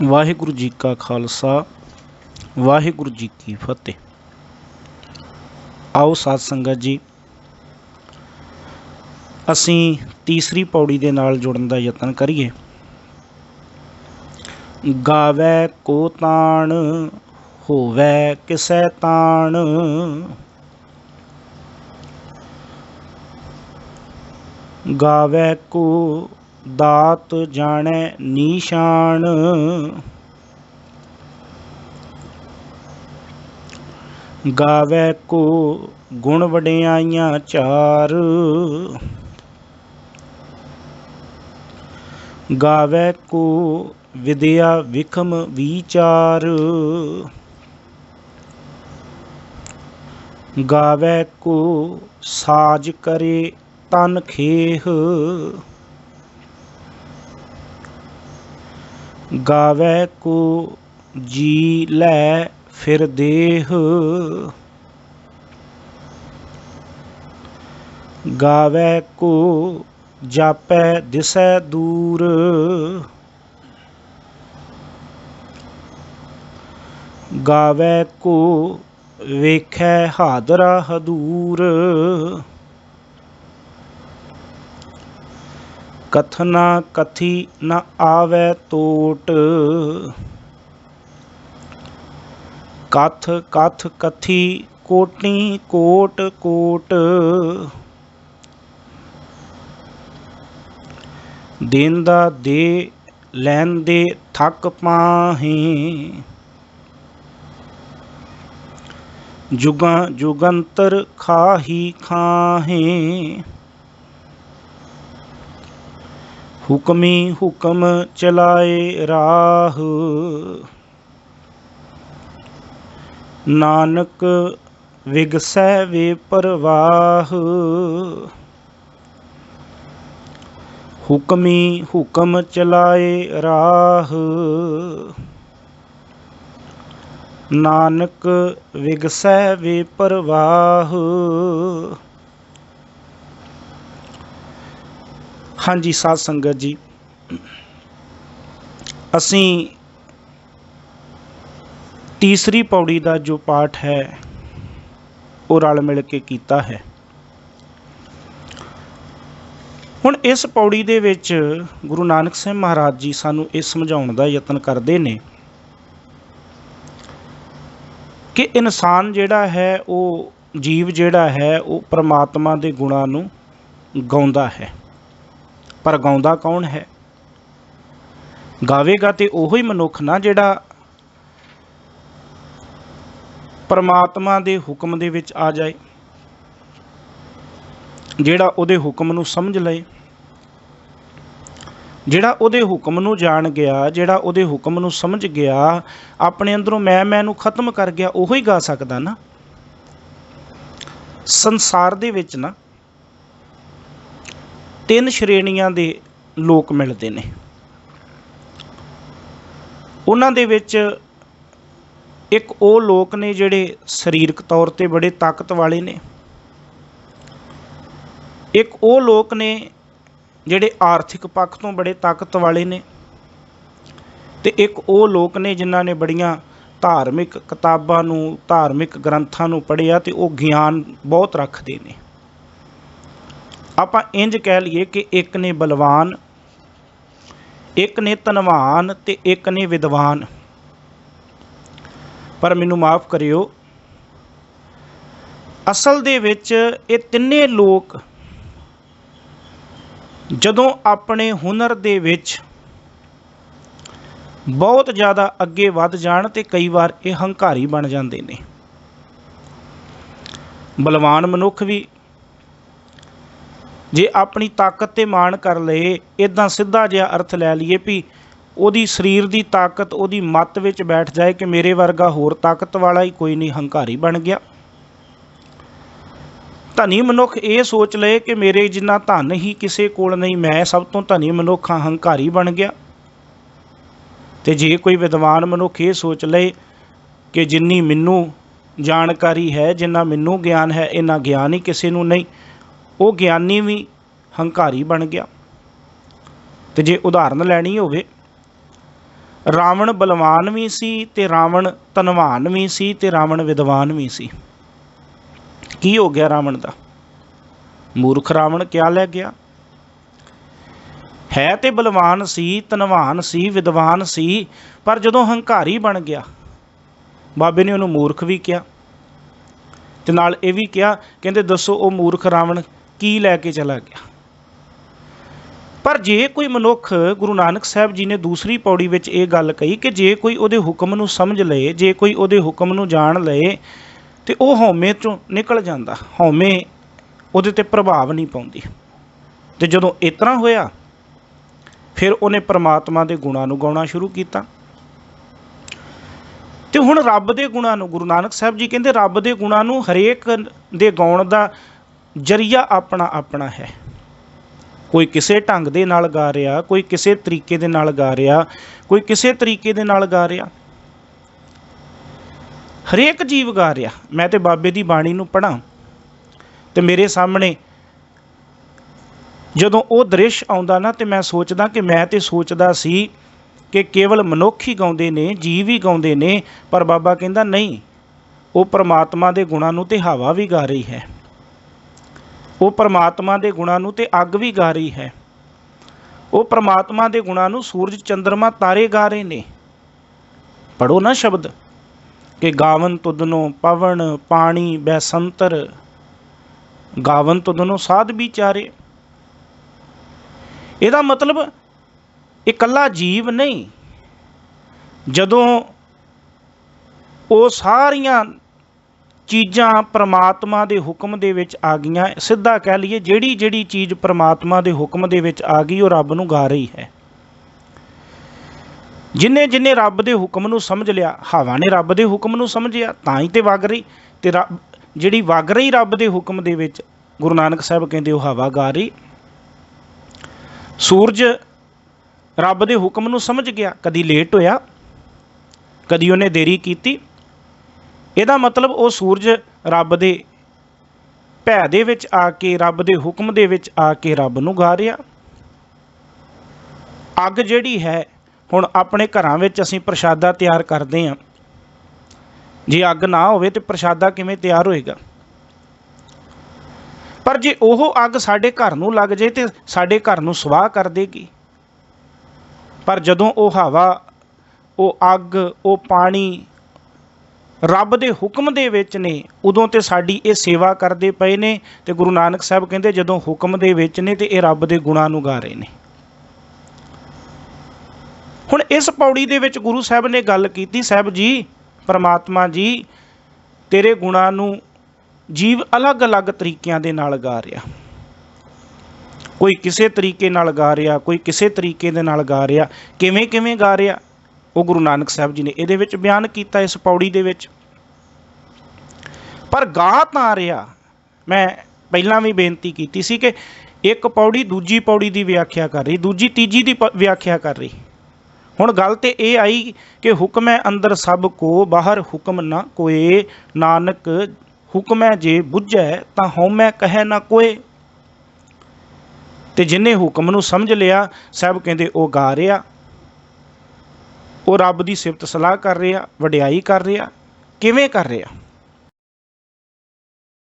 वाहिगुरु जी का खालसा वाहिगुरु जी की फतेह। आओ साध संगत जी, असी तीसरी पौड़ी दे नाल जुड़न दा यतन करिए। गावै को ताण होवै किसै ताण, गावै को दात जाणै नीशान, गावै को गुण वडियाइयां चार, गावै को विद्या विखम विचार, गावै को साज करे तन खेह, गावै को जी लै फिर देह, गावै को जापै दिसै दूर, गावै को वेखै हादरा हदूर, कथना कथी न आवै तोट, कथ कथ कथी कोटि कोट कोट, देंदा दे लैंदे थक पाहें, जुगां जुगंतर खाही खाहें, हुक्मी हुक्म चलाए राह, नानक विगसै वे परवाह, हुक्मी हुक्म चलाए राह, नानक विगसै वे परवाह। हाँ जी साध संगत जी, असी तीसरी पौड़ी का जो पाठ है वो रल मिल के कीता है। हुण इस पौड़ी दे विच गुरु नानक साहब महाराज जी सानू ये समझाउण दा यतन करते हैं कि इंसान जिहड़ा है वो जीव जिहड़ा है वो परमात्मा दे गुणां नूं गाउंदा है, पर गाउंदा कौन है? गावेगा तो उही मनुख ना जिहड़ा परमात्मा दे हुक्म दे विच आ जाए, जिहड़ा उहदे हुक्म नूं समझ लए, जिहड़ा उहदे हुक्म नूं जान गया, जिहड़ा उहदे हुक्म नूं समझ गया, अपने अंदरों मैं नूं खत्म कर गया, उही गा सकदा ना। संसार दे विच ना तीन श्रेणियां दे लोक मिलते हैं। उन्हां दे विच एक वो लोक ने जिहड़े सरीरक तौर ते बड़े ताकत वाले ने, एक वो लोक ने जिहड़े आर्थिक पक्ष तो बड़े ताकत वाले ने, ते एक वो लोक ने जिन्हां ने बड़ियां धार्मिक किताबां नूं धार्मिक ग्रंथां नूं पढ़िया ते वो ज्ञान बहुत रखते हैं। आपां इंज कह लीए कि एक ने बलवान, एक ने धनवान ते एक ने विद्वान। पर मैनू माफ़ करियो, असल दे विच ये तिन्ने लोक जदों अपने हुनर दे विच बहुत ज़्यादा अगे वध जाण ते कई बार ये हंकारी बन जाते हैं। बलवान मनुख भी जे अपनी ताकत ते माण कर लए, इदां सीधा जिहा अर्थ लै लीए भी ਉਹਦੀ शरीर की ताकत ਉਹਦੀ मत विच बैठ जाए कि मेरे वर्गा होर ताकत वाला ही कोई नहीं, हंकारी बन गया। धनी मनुख ये सोच ले कि मेरे जिन्ना धन ही किसी कोल नहीं, मैं सब तो धनी मनुख हाँ, हंकारी बन गया। तो जे कोई विद्वान मनुख ये सोच ले कि जिन्नी मैनू जानकारी है, जिन्ना मैनू ज्ञान है, इन्ना ज्ञान ही किसी नूं नहीं, वो ज्ञानी भी हंकारी बन गया। तो जे उदाहरण लैनी होवे ਰਾਵਣ ਬਲਵਾਨ ਵੀ ਸੀ ਤੇ ਰਾਵਣ ਧਨਵਾਨ ਵੀ ਸੀ ਤੇ ਰਾਵਣ ਵਿਦਵਾਨ ਵੀ ਸੀ। ਕੀ ਹੋ ਗਿਆ ਰਾਵਣ ਦਾ? ਮੂਰਖ ਰਾਵਣ ਕਿਆ ਲੈ ਗਿਆ? ਹੈ ਤੇ ਬਲਵਾਨ ਸੀ, ਧਨਵਾਨ ਸੀ, ਵਿਦਵਾਨ ਸੀ, ਪਰ ਜਦੋਂ ਹੰਕਾਰੀ ਬਣ ਗਿਆ ਬਾਬੇ ਨੇ ਉਹਨੂੰ ਮੂਰਖ ਵੀ ਕਿਹਾ ਤੇ ਨਾਲ ਇਹ ਵੀ ਕਿਹਾ, ਕਹਿੰਦੇ ਦੱਸੋ ਉਹ ਮੂਰਖ ਰਾਵਣ ਕੀ ਲੈ ਕੇ ਚਲਾ ਗਿਆ। ਪਰ ਜੇ ਕੋਈ ਮਨੁੱਖ, ਗੁਰੂ ਨਾਨਕ ਸਾਹਿਬ ਜੀ ਨੇ ਦੂਸਰੀ ਪੌੜੀ ਵਿੱਚ ਇਹ ਗੱਲ ਕਹੀ ਕਿ ਜੇ ਕੋਈ ਉਹਦੇ ਹੁਕਮ ਨੂੰ ਸਮਝ ਲਏ, ਜੇ ਕੋਈ ਉਹਦੇ ਹੁਕਮ ਨੂੰ ਜਾਣ ਲਏ ਤੇ ਉਹ ਹਉਮੈ ਚੋਂ ਨਿਕਲ ਜਾਂਦਾ, ਹਉਮੈ ਉਹਦੇ ਤੇ ਪ੍ਰਭਾਵ ਨਹੀਂ ਪਾਉਂਦੀ। ਤੇ ਜਦੋਂ ਇਸ ਤਰ੍ਹਾਂ ਹੋਇਆ ਫਿਰ ਉਹਨੇ ਪਰਮਾਤਮਾ ਦੇ ਗੁਣਾਂ ਨੂੰ ਗਾਉਣਾ ਸ਼ੁਰੂ ਕੀਤਾ। ਤੇ ਹੁਣ ਰੱਬ ਦੇ ਗੁਣਾਂ ਨੂੰ, ਗੁਰੂ ਨਾਨਕ ਸਾਹਿਬ ਜੀ ਕਹਿੰਦੇ ਰੱਬ ਦੇ ਗੁਣਾਂ ਨੂੰ ਹਰੇਕ ਦੇ ਗਾਉਣ ਦਾ ਜ਼ਰੀਆ ਆਪਣਾ ਆਪਣਾ ਹੈ। ਕੋਈ ਕਿਸੇ ਢੰਗ ਦੇ ਨਾਲ ਗਾ ਰਿਹਾ, ਕੋਈ ਕਿਸੇ ਤਰੀਕੇ ਦੇ ਨਾਲ ਗਾ ਰਿਹਾ, ਕੋਈ ਕਿਸੇ ਤਰੀਕੇ ਦੇ ਨਾਲ ਗਾ ਰਿਹਾ। ਹਰੇਕ ਜੀਵ ਗਾ ਰਿਹਾ। ਮੈਂ ਤੇ ਬਾਬੇ ਦੀ ਬਾਣੀ ਨੂੰ ਪੜ੍ਹਾਂ ਤੇ ਮੇਰੇ ਸਾਹਮਣੇ ਜਦੋਂ ਉਹ ਦ੍ਰਿਸ਼ ਆਉਂਦਾ ਨਾ ਤੇ ਮੈਂ ਸੋਚਦਾ ਕਿ ਮੈਂ ਤੇ ਸੋਚਦਾ ਸੀ ਕਿ ਕੇਵਲ ਮਨੁੱਖ ਹੀ ਗਾਉਂਦੇ ਨੇ, ਜੀਵ ਹੀ ਗਾਉਂਦੇ ਨੇ, ਪਰ ਬਾਬਾ ਕਹਿੰਦਾ ਨਹੀਂ, ਉਹ ਪਰਮਾਤਮਾ ਦੇ ਗੁਣਾਂ ਨੂੰ ਤੇ ਹਵਾ ਵੀ ਗਾ ਰਹੀ ਹੈ, ਉਹ ਪਰਮਾਤਮਾ ਦੇ ਗੁਣਾਂ ਨੂੰ ਤੇ ਅੱਗ ਵੀ ਗਾ ਰਹੀ ਹੈ, ਉਹ ਪਰਮਾਤਮਾ ਦੇ ਗੁਣਾਂ ਨੂੰ ਸੂਰਜ, ਚੰਦਰਮਾ, ਤਾਰੇ ਗਾ ਰਹੇ ਨੇ। ਪੜ੍ਹੋ ਨਾ ਸ਼ਬਦ ਕਿ ਗਾਵਨ ਤੁਧਨੋਂ ਪਵਨ ਪਾਣੀ ਬੈਸੰਤਰ, ਗਾਵਨ ਤੁਧਨੋਂ ਸਾਧ ਵਿਚਾਰੇ। ਇਹਦਾ ਮਤਲਬ ਇਕੱਲਾ ਜੀਵ ਨਹੀਂ, ਜਦੋਂ ਉਹ ਸਾਰੀਆਂ ਚੀਜ਼ਾਂ ਪਰਮਾਤਮਾ ਦੇ ਹੁਕਮ ਦੇ ਵਿੱਚ ਆ ਗਈਆਂ, ਸਿੱਧਾ ਕਹਿ ਲਈਏ ਜਿਹੜੀ ਜਿਹੜੀ ਚੀਜ਼ ਪਰਮਾਤਮਾ ਦੇ ਹੁਕਮ ਦੇ ਵਿੱਚ ਆ ਗਈ ਉਹ ਰੱਬ ਨੂੰ ਗਾ ਰਹੀ ਹੈ। ਜਿੰਨੇ ਜਿੰਨੇ ਰੱਬ ਦੇ ਹੁਕਮ ਨੂੰ ਸਮਝ ਲਿਆ, ਹਵਾ ਨੇ ਰੱਬ ਦੇ ਹੁਕਮ ਨੂੰ ਸਮਝਿਆ ਤਾਂ ਹੀ ਤੇ ਵਗ ਰਹੀ, ਤੇ ਜਿਹੜੀ ਵਗ ਰਹੀ ਰੱਬ ਦੇ ਹੁਕਮ ਦੇ ਵਿੱਚ, ਗੁਰੂ ਨਾਨਕ ਸਾਹਿਬ ਕਹਿੰਦੇ ਉਹ ਹਵਾ ਗਾ ਰਹੀ। ਸੂਰਜ ਰੱਬ ਦੇ ਹੁਕਮ ਨੂੰ ਸਮਝ ਗਿਆ, ਕਦੀ ਲੇਟ ਹੋਇਆ, ਕਦੀ ਉਹਨੇ ਦੇਰੀ ਕੀਤੀ। ਇਹਦਾ ਮਤਲਬ ਉਹ ਸੂਰਜ ਰੱਬ ਦੇ ਭੈ ਦੇ ਵਿੱਚ ਆ ਕੇ, ਰੱਬ ਦੇ ਹੁਕਮ ਦੇ ਵਿੱਚ ਆ ਕੇ ਰੱਬ ਨੂੰ ਗਾ ਰਿਹਾ। ਅੱਗ ਜਿਹੜੀ ਹੈ, ਹੁਣ ਆਪਣੇ ਘਰਾਂ ਵਿੱਚ ਅਸੀਂ ਪ੍ਰਸ਼ਾਦਾ ਤਿਆਰ ਕਰਦੇ ਹਾਂ, ਜੇ ਅੱਗ ਨਾ ਹੋਵੇ ਤੇ ਪ੍ਰਸ਼ਾਦਾ ਕਿਵੇਂ ਤਿਆਰ ਹੋਏਗਾ? ਪਰ ਜੇ ਉਹ ਅੱਗ ਸਾਡੇ ਘਰ ਨੂੰ ਲੱਗ ਜਾਏ ਤੇ ਸਾਡੇ ਘਰ ਨੂੰ ਸਵਾਹ ਕਰ ਦੇਗੀ। ਪਰ ਜਦੋਂ ਉਹ ਹਵਾ, ਉਹ ਅੱਗ, ਉਹ ਪਾਣੀ ਰੱਬ ਦੇ ਹੁਕਮ ਦੇ ਵਿੱਚ ਨੇ, ਉਦੋਂ ਤੇ ਸਾਡੀ ਇਹ ਸੇਵਾ ਕਰਦੇ ਪਏ ਨੇ। ਤੇ ਗੁਰੂ ਨਾਨਕ ਸਾਹਿਬ ਕਹਿੰਦੇ ਜਦੋਂ ਹੁਕਮ ਦੇ ਵਿੱਚ ਨੇ ਤੇ ਇਹ ਰੱਬ ਦੇ ਗੁਣਾਂ ਨੂੰ ਗਾ ਰਹੇ ਨੇ। ਹੁਣ ਇਸ ਪੌੜੀ ਦੇ ਵਿੱਚ ਗੁਰੂ ਸਾਹਿਬ ਨੇ ਗੱਲ ਕੀਤੀ, ਸਾਹਿਬ ਜੀ, ਪਰਮਾਤਮਾ ਜੀ, ਤੇਰੇ ਗੁਣਾਂ ਨੂੰ ਜੀਵ ਅਲੱਗ-ਅਲੱਗ ਤਰੀਕਿਆਂ ਦੇ ਨਾਲ ਗਾ ਰਿਹਾ। ਕੋਈ ਕਿਸੇ ਤਰੀਕੇ ਨਾਲ ਗਾ ਰਿਹਾ, ਕੋਈ ਕਿਸੇ ਤਰੀਕੇ ਦੇ ਨਾਲ ਗਾ ਰਿਹਾ। ਕਿਵੇਂ ਕਿਵੇਂ ਗਾ ਰਿਹਾ ਉਹ ਗੁਰੂ ਨਾਨਕ ਸਾਹਿਬ ਜੀ ਨੇ ਇਹਦੇ ਵਿੱਚ ਬਿਆਨ ਕੀਤਾ, ਇਸ ਪੌੜੀ ਦੇ ਵਿੱਚ। ਪਰ ਗਾ ਤਾਂ ਰਿਹਾ, ਮੈਂ ਪਹਿਲਾਂ ਵੀ ਬੇਨਤੀ ਕੀਤੀ ਸੀ ਕਿ ਇੱਕ ਪੌੜੀ ਦੂਜੀ ਪੌੜੀ ਦੀ ਵਿਆਖਿਆ ਕਰ ਰਹੀ, ਦੂਜੀ ਤੀਜੀ ਦੀ ਵਿਆਖਿਆ ਕਰ ਰਹੀ। ਹੁਣ ਗੱਲ ਤੇ ਇਹ ਆਈ ਕਿ ਹੁਕਮੈ ਅੰਦਰ ਸਭ ਕੋ, ਬਾਹਰ ਹੁਕਮ ਨਾ ਕੋਏ, ਨਾਨਕ ਹੁਕਮੈ ਜੇ ਬੁੱਝੈ ਤਾਂ ਹਉਮੈ ਕਹੈ ਨਾ ਕੋਏ। ਤੇ ਜਿਹਨੇ ਹੁਕਮ ਨੂੰ ਸਮਝ ਲਿਆ, ਸਾਹਿਬ ਕਹਿੰਦੇ ਉਹ ਗਾ ਰਿਹਾ, ਉਹ ਰੱਬ ਦੀ ਸਿਫਤ ਸਲਾਹ ਕਰ ਰਿਹਾ, ਵਡਿਆਈ ਕਰ ਰਿਹਾ। ਕਿਵੇਂ ਕਰ ਰਿਹਾ?